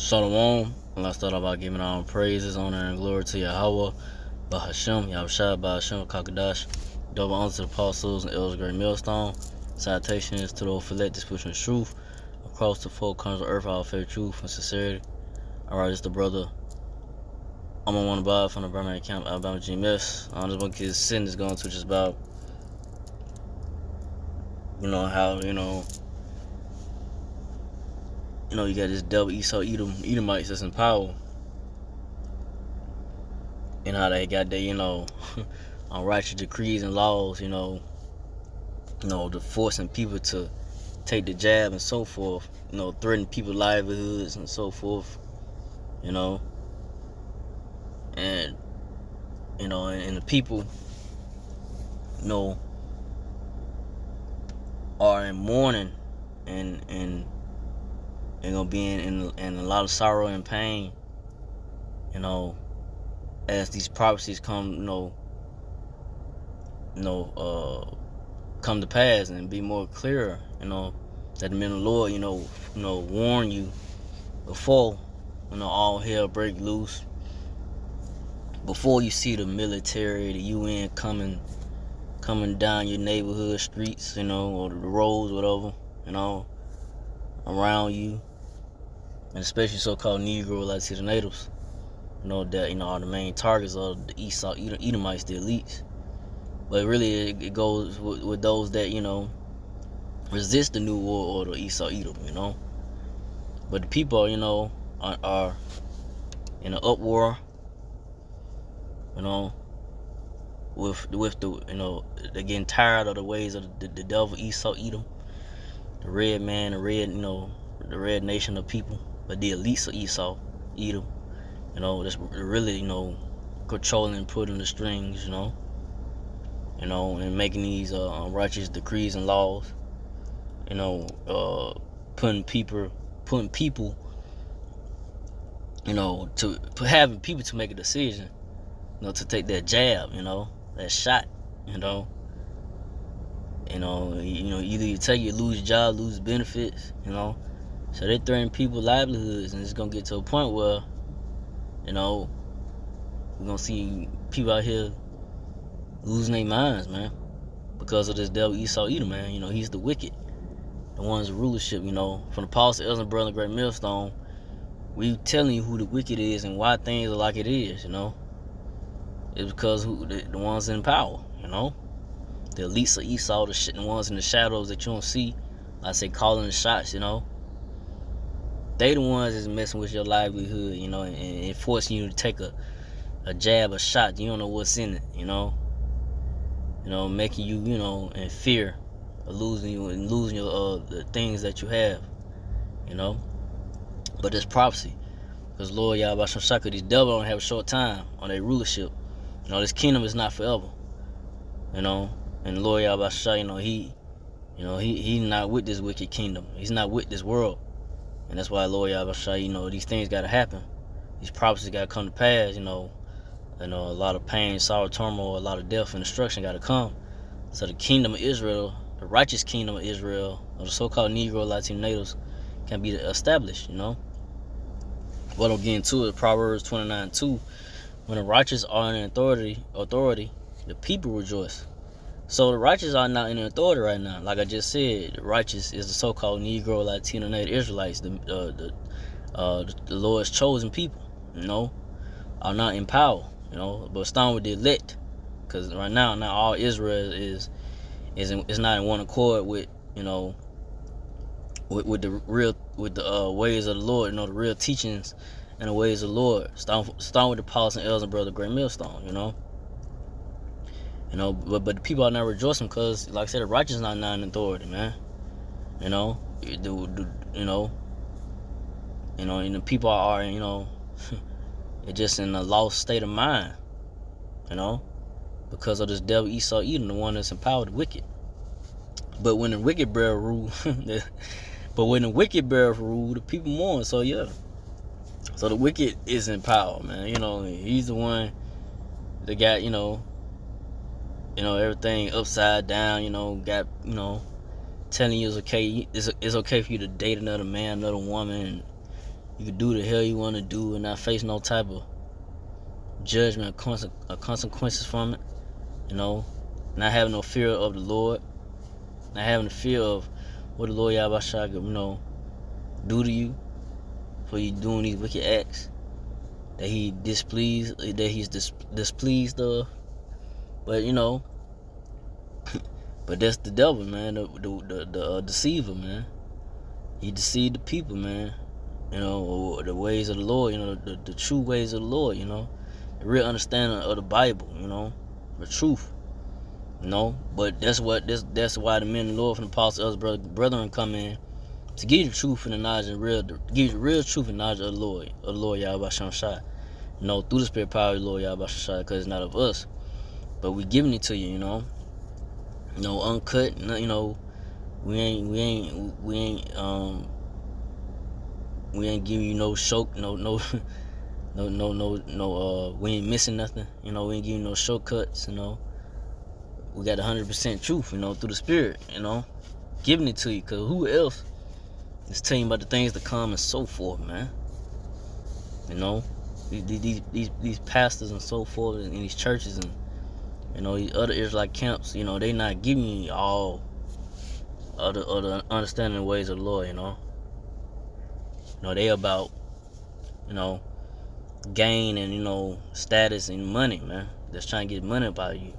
Shalom. Let's start off by giving all praises, honor, and glory to Yahweh, Bahashem, Yahushua, Bahashem, Kakadash, double honor to the apostles and elders, great millstone. Citations to those elect disputing truth across the four corners of earth, all fair truth and sincerity. Alright, it's the brother. I'm on one Bob from the Birmingham Camp, Alabama GMS. This one kid's sin is going to just about, how, you got this devil Esau Edomites that's in power. And how they got their, unrighteous decrees and laws, the forcing people to take the jab and so forth, threatening people's livelihoods and so forth, and the people, are in mourning and gonna be in a lot of sorrow and pain, as these prophecies come, come to pass and be more clearer, that the men of the Lord, warn you before, all hell break loose, before you see the military, the UN coming down your neighborhood streets, or the roads, whatever, around you, and especially so-called Negro Latino natives, that are the main targets of the Esau Edomites, the elites. But really, it goes with those that resist the new world order, Esau Edom, But the people, are in an uproar, with the they're getting tired of the ways of the devil Esau Edom, the red man, the red nation of people. But the elites of Esau Edom, that's really, controlling and pulling the strings, and making these righteous decrees and laws, putting people, to having people to make a decision, to take that jab, that shot, either you take you lose your job, lose benefits, So they threaten people's livelihoods, and it's gonna get to a point where, we're gonna see people out here losing their minds, man, because of this devil Esau Edom, man. He's the wicked, the ones rulership. From the Apostle, Elders, and Brother, Great Millstone, we telling you who the wicked is and why things are like it is. It's because the ones in power, the elites of Esau, the ones in the shadows that you don't see, I say calling the shots, They the ones that's messing with your livelihood, and forcing you to take a jab, a shot. You don't know what's in it, making you, in fear of losing your the things that you have, But it's prophecy, because Lord Yahweh Shaka, these devils don't have a short time on their rulership. This kingdom is not forever, and Lord Yahweh Shaka, he's not with this wicked kingdom. He's not with this world. And that's why Lord Yahweh, these things got to happen. These prophecies got to come to pass, a lot of pain, sorrow, turmoil, a lot of death and destruction got to come. So the kingdom of Israel, the righteous kingdom of Israel, or the so-called Negro Latino natives, can be established, What I'm getting to is Proverbs 29:2. When the righteous are in authority, the people rejoice. So the righteous are not in authority right now. Like I just said, the righteous is the so-called Negro, Latino, Native Israelites, the Lord's chosen people, are not in power, But starting with the elect, because right now, not all Israel is not in one accord with, with the ways of the Lord, the real teachings and the ways of the Lord. Starting with the apostles and elders and Brother Great Millstone, But the people are not rejoicing because, like I said, the righteous are not in authority, man. And the people are, they're just in a lost state of mind, because of this devil Esau Edom, the one that's empowered the wicked. But when the wicked bear rule, the people mourn. So yeah, so the wicked is in power, man. He's the one that got, everything upside down, got, telling you it's okay for you to date another man, another woman, and, You can do the hell you want to do and not face no type of judgment or consequences from it. You know, not having no fear of the Lord, not having the fear of what the Lord Yahweh do to you for you doing these wicked acts that he's displeased of. But but that's the devil, man, the deceiver, man. He deceived the people, man. Or the ways of the Lord, the true ways of the Lord, the real understanding of the Bible, the truth, But that's why the men of the Lord from the apostles, brethren come in to give you the truth and the knowledge and give you the real truth and knowledge of the Lord Yahweh Shai. Through the Spirit power of the Lord Yahweh Shai, because it's not of us, but we giving it to you, uncut. We ain't giving you no shock, no. We ain't missing nothing. We ain't giving you no shortcuts. We got 100% truth. Through the Spirit. Giving it to you, cause who else is telling you about the things to come and so forth, man? These pastors and so forth in these churches and these other Israelite camps. They not giving you all of the understanding ways of the Lord. They about gain and status and money, man. That's trying to get money about you.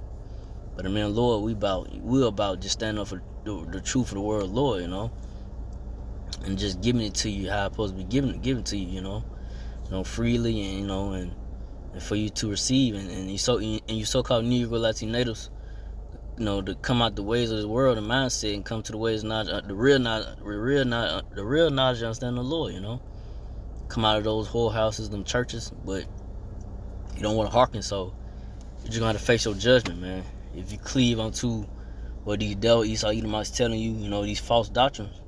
But the man of the Lord, we about just standing up for the truth of the word of the Lord, and just giving it to you how it's supposed to be given to you, freely and and for you to receive and you so-called Negro Latino natives, to come out the ways of this world and mindset and come to the ways of knowledge, the real knowledge and understanding of the Lord, Come out of those whorehouses, them churches, but you don't want to hearken, so you're just gonna have to face your judgment, man. If you cleave onto what these devil Esau Edomites telling you, these false doctrines,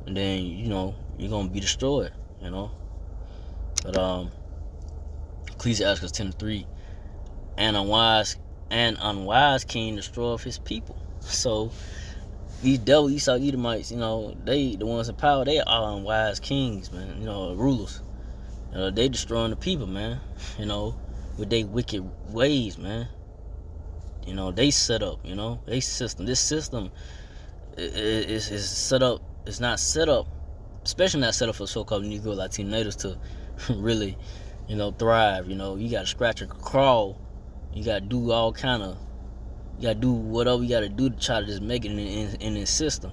and then you're gonna be destroyed, But Ecclesiastes 10:3, an unwise king destroyeth his people. So these devil Esau Edomites, they the ones in power. They are unwise kings, man. Rulers. They destroying the people, man. With their wicked ways, man. They set up. They system. This system is set up. It's not set up, especially not set up for so-called Negro Latino natives to really, thrive. You got to scratch or crawl. You got to do all kind of. You gotta do whatever you gotta do to try to just make it in this system.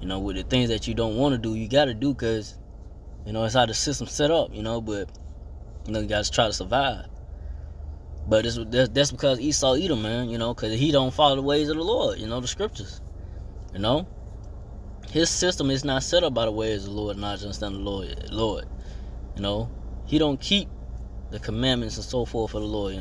With the things that you don't want to do, you gotta do because, it's how the system's set up. But you gotta try to survive. But that's because Esau Edom, man. Because he don't follow the ways of the Lord. The scriptures. His system is not set up by the ways of the Lord, not understand the Lord. He don't keep the commandments and so forth for the Lord.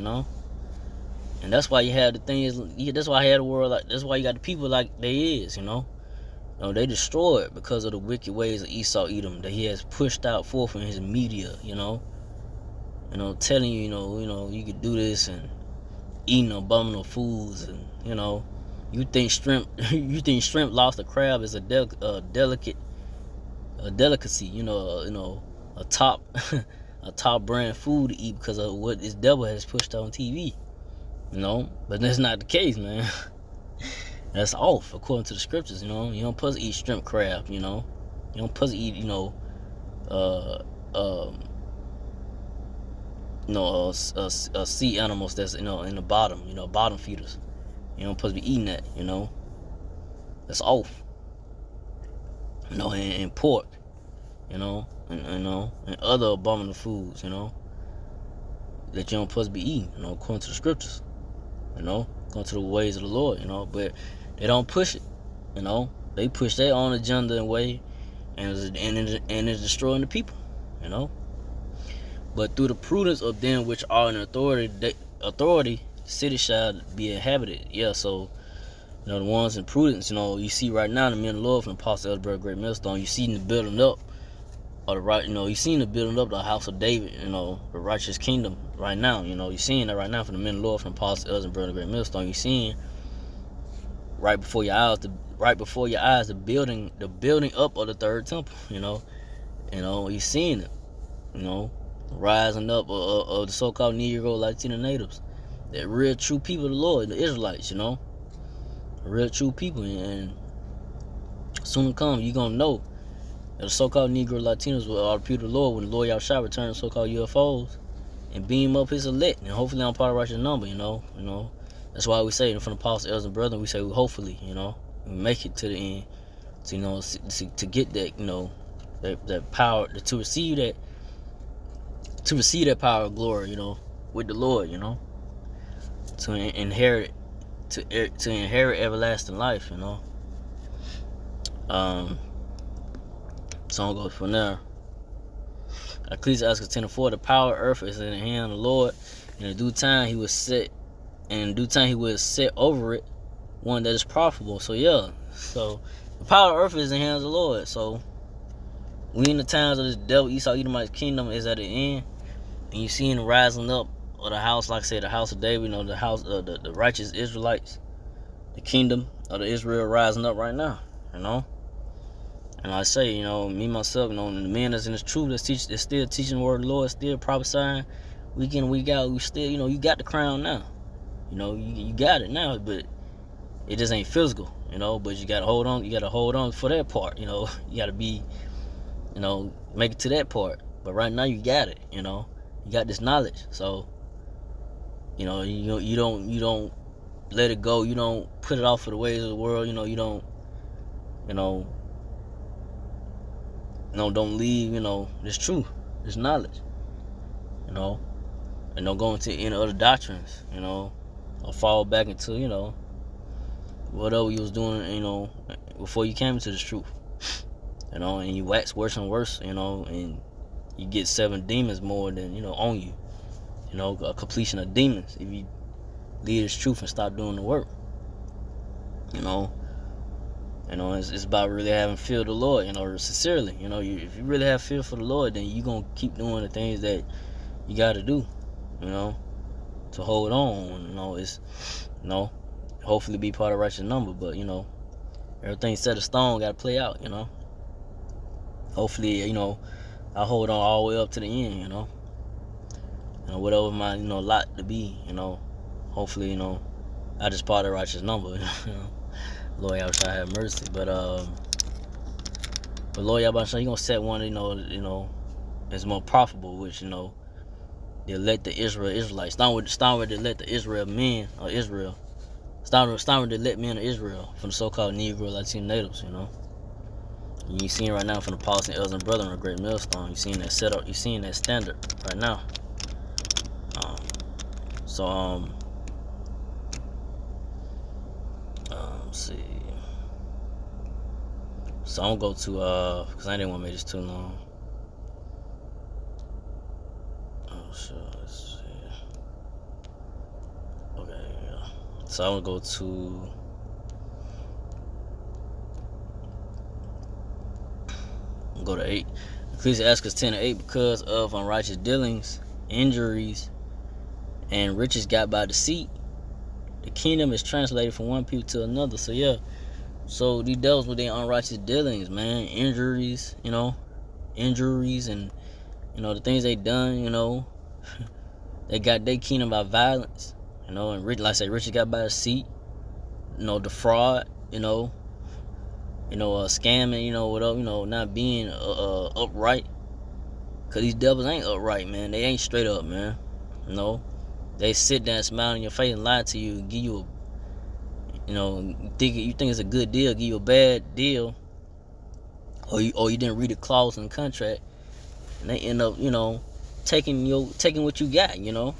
And that's why you have the things. That's why I had the world like. That's why you got the people like they is. They destroyed because of the wicked ways of Esau Edom that he has pushed out forth in his media. Telling you, you could do this and eating abominable foods, and you think shrimp lobster crab is a delicacy. A top a top brand food to eat because of what this devil has pushed out on TV. But that's not the case, man. That's off according to the scriptures. You don't supposed to eat shrimp crab. You don't supposed to eat sea animals that's in the bottom. Bottom feeders. You don't supposed to be eating that. That's off. And pork. And other abominable foods. That you don't supposed to be eating. According to the scriptures. Going to the ways of the Lord, but they don't push it, they push their own agenda and way, and it's destroying the people, But through the prudence of them which are in authority, the city shall be inhabited. Yeah, so the ones in prudence, you see right now the men of the Lord from the Apostle Elderberg Great Millstone, you see the building up of the right, you seen the building up the house of David, the righteous kingdom right now, you seeing that right now from the men of the Lord from the Apostle Elderberg Great Millstone, you seeing right before your eyes the building up of the third temple, You know, you seeing it. You know, rising up of the so-called Negro Latino natives, that real true people of the Lord, the Israelites. You know, real true people, and soon to come, you gonna know that the so-called Negro Latinos will all the people of the Lord when the Lord Yahshua returns so-called UFOs and beam up His elect, and hopefully I'm part of righteous number. You know, that's why we say from the apostles, elders, and brethren, we say hopefully, you know, we make it to the end, to, you know, to get that, you know, that power, to receive that power of glory, you know, with the Lord, you know, to inherit everlasting life, you know. So I'll go from there. Ecclesiastes 10:4, the power of earth is in the hand of the Lord, and in due time He will set over it one that is profitable. So yeah, so the power of earth is in the hands of the Lord. So we in the times of this devil Esau Edomite's kingdom is at the end, and you seeing the rising up of the house, like I said, the house of David, you know, the house of the righteous Israelites, the kingdom of the Israel rising up right now, you know. And I say, you know, me myself, you know, the men that's in this truth, that's still teaching the word of the Lord, still prophesying week in, week out, we still, you know, you got the crown now. You know, you got it now, but it just ain't physical, you know, but you gotta hold on for that part, you know. You gotta be, you know, make it to that part. But right now you got it, you know. You got this knowledge. So, you know, you don't let it go, you don't put it off for the ways of the world, you know, you don't, you know, don't leave, you know, this truth, this knowledge, you know, and don't go into any other doctrines, you know, or fall back into, you know, whatever you was doing, you know, before you came into this truth, you know, and you wax worse and worse, you know, and you get 7 demons more than, you know, on you, you know, a completion of demons if you leave this truth and stop doing the work, you know. You know, it's about really having fear of the Lord, you know, sincerely. You know, if you really have fear for the Lord, then you're going to keep doing the things that you got to do, you know, to hold on. You know, it's, you know, hopefully be part of righteous number. But, you know, everything set in stone got to play out, you know. Hopefully, you know, I hold on all the way up to the end, you know. You know, whatever my, you know, lot to be, you know. Hopefully, you know, I just part of righteous number, you know. Lord Yahweh have mercy, but Lord Yahweh, you gonna set one, you know, that's more profitable, which, you know, they let the Israelites start with to let the Israel men or Israel start with to let men of Israel from the so-called Negro Latino natives, you know. You seeing right now from the apostles, elders, and brethren, a great millstone. You seeing that setup, you seeing that standard right now. Let's see. So I'm gonna go to because I didn't want to make this too long. Oh shit, let's see. Okay, yeah. So I'm gonna go to go to 8. Ecclesiastes 10:8, because of unrighteous dealings, injuries, and riches got by deceit, the kingdom is translated from one people to another. So yeah, so these devils with their unrighteous dealings, man, injuries, you know, and you know the things they done, you know, they got their kingdom by violence, you know, and like I say, riches got by deceit, you know, the fraud, you know, scamming, you know, whatever, you know, not being upright, cause these devils ain't upright, man. They ain't straight up, man. You know, they sit there and smile in your face and lie to you, give you a, you know, you think it's a good deal, give you a bad deal, or you didn't read the clause in the contract, and they end up, you know, taking what you got, you know,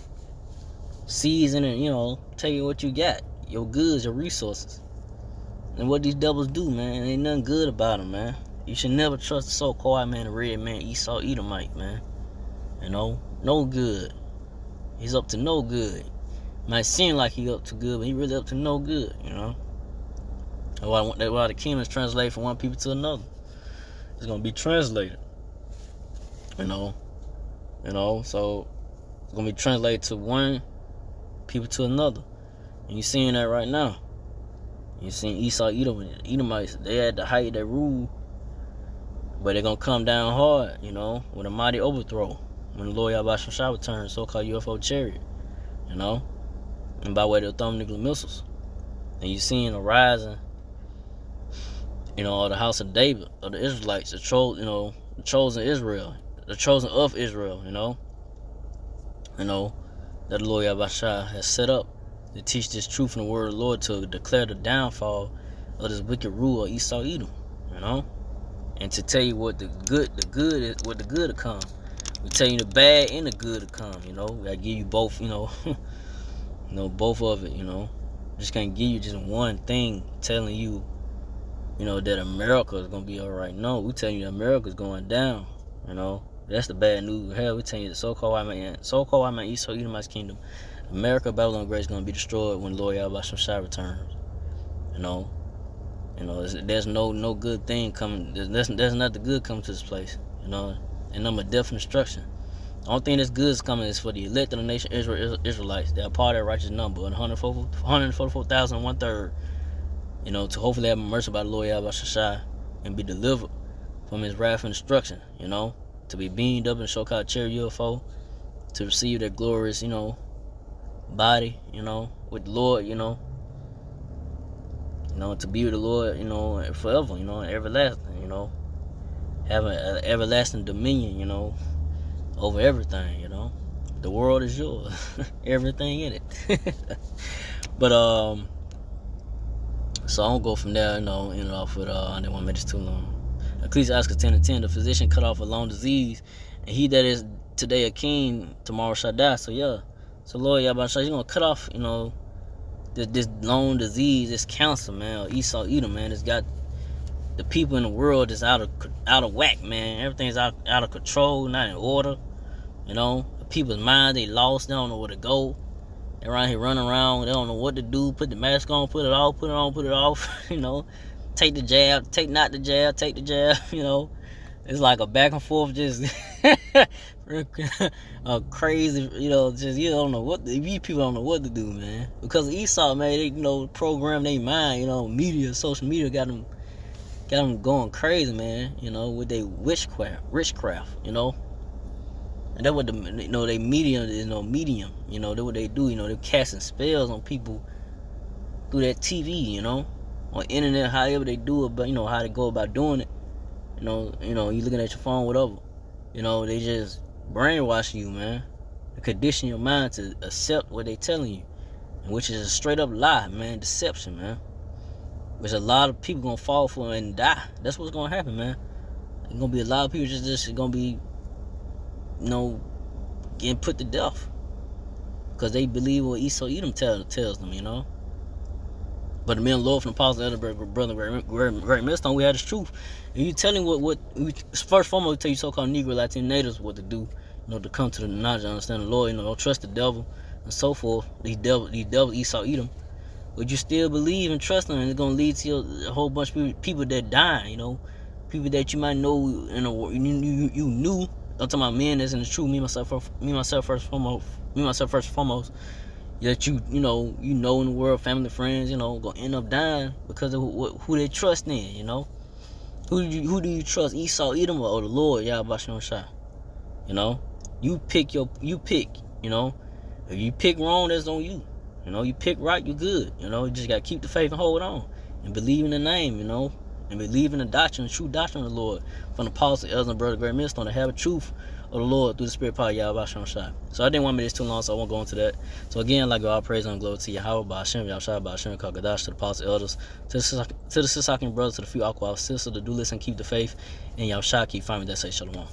seizing and, you know, taking what you got, your goods, your resources. And what these devils do, man, ain't nothing good about them, man. You should never trust the so-called man, the red man, Esau Edomite, man. You know, no good. He's up to no good. Might seem like he up to good, but he really up to no good, you know. That's why the kingdom is translated from one people to another. It's gonna be translated, you know. So it's gonna be translated to one people to another, and you're seeing that right now. You seen Esau Edomites, they had the height, that rule, But they're gonna come down hard, you know, with a mighty overthrow when the Lord Yahweh Shah returns, so-called UFO chariot, you know, and by way of the thermonuclear missiles. And you're seeing a rising, you know, of the house of David, of the Israelites, the chosen Israel, the chosen of Israel, you know, that the Lord Yahweh Shah has set up to teach this truth in the word of the Lord, to declare the downfall of this wicked rule of Esau Edom, you know, and to tell you what the good is, what the good to come. We tell you the bad and the good to come, you know. I give you both, you know, both of it, you know. Just can't give you just one thing telling you, you know, that America is gonna be all right. No, we telling you that America's going down, you know. That's the bad news. Hell, we telling you the so-called white man, Esau Edomite's kingdom, America, Babylon Great, is gonna be destroyed when Lord Yahweh Shah returns. You know, there's no good thing coming. There's nothing good coming to this place. You know, and number of death and destruction. The only thing that's good is coming is for the elect of the nation Israelites. They are part of that righteous number, 144,000 1/3. You know, to hopefully have mercy by the Lord Yahweh Shah and be delivered from his wrath and destruction. You know, to be beamed up in the so-called chariot UFO, to receive their glorious, you know, body, you know, with the Lord, you know, to be with the Lord, you know, forever, you know, everlasting, you know, having an everlasting dominion, you know, over everything, you know. The world is yours, everything in it. But so I don't go from there, you know, end it off with I didn't want to make this too long. Ecclesiastes 10:10, the physician cut off a long disease, and he that is today a king, tomorrow shall die. So yeah, so Lord Yahweh Shah, he's gonna cut off, you know, this long disease, this cancer, man, or Esau Edom, man. It's got the people in the world is out of whack, man. Everything's out of control, not in order. You know, the people's mind, they lost, they don't know where to go. They're around here running around, they don't know what to do. Put the mask on, put it off, put it on, put it off. You know, take the jab, take not the jab, take the jab. You know, it's like a back and forth, just crazy. You know, just you don't know what these people don't know what to do, man. Because Esau, man, they, you know, program their mind. You know, media, social media got them going crazy, man. You know, with their witchcraft. You know. And that's what they medium is, medium. You know, that's what they do. You know, they're casting spells on people through that TV. You know, on internet, however they do it, but you know how they go about doing it. You know, you looking at your phone, whatever. You know, they just brainwash you, man. They condition your mind to accept what they telling you, which is a straight up lie, man. Deception, man. Which a lot of people gonna fall for and die. That's what's gonna happen, man. There's gonna be a lot of people just gonna be, you know, getting put to death because they believe what Esau Edom tells them, you know. But the men of the Lord from the Apostle Elderberg, brother, great millstone, we had this truth. And you telling what first foremost, we tell you so-called Negro, Latin natives what to do, you know, to come to the knowledge and understand the Lord. You know, don't trust the devil and so forth. These devil Esau Edom. But you still believe and trust them, and it's gonna lead to a whole bunch of people that die. You know, people that you might know in a you knew. I'm talking about men that's in the truth. Me myself first foremost. That you know in the world, family, friends, you know, gonna end up dying because of who they trust in. You know, who do you trust, Esau Edom or the Lord Yahweh Shah? You know, you pick. You know, if you pick wrong, that's on you. You know, you pick right, you good. You know, you just gotta keep the faith and hold on and believe in the name. You know. And believe in the doctrine, the true doctrine of the Lord, from the apostle, elders, and brother, great millstone, to have the truth of the Lord through the spirit power of Yahweh Shah. So I didn't want to make this too long, so I won't go into that. So again, like all praise and glory to Yahweh, Ba'ashem, Yahshua, Ba'ashem, Kagadash, to the apostle, elders, to the Sisakim brothers, to the few Aqua sisters, to do listen, keep the faith, and Yahshua keep finding that say Shalom.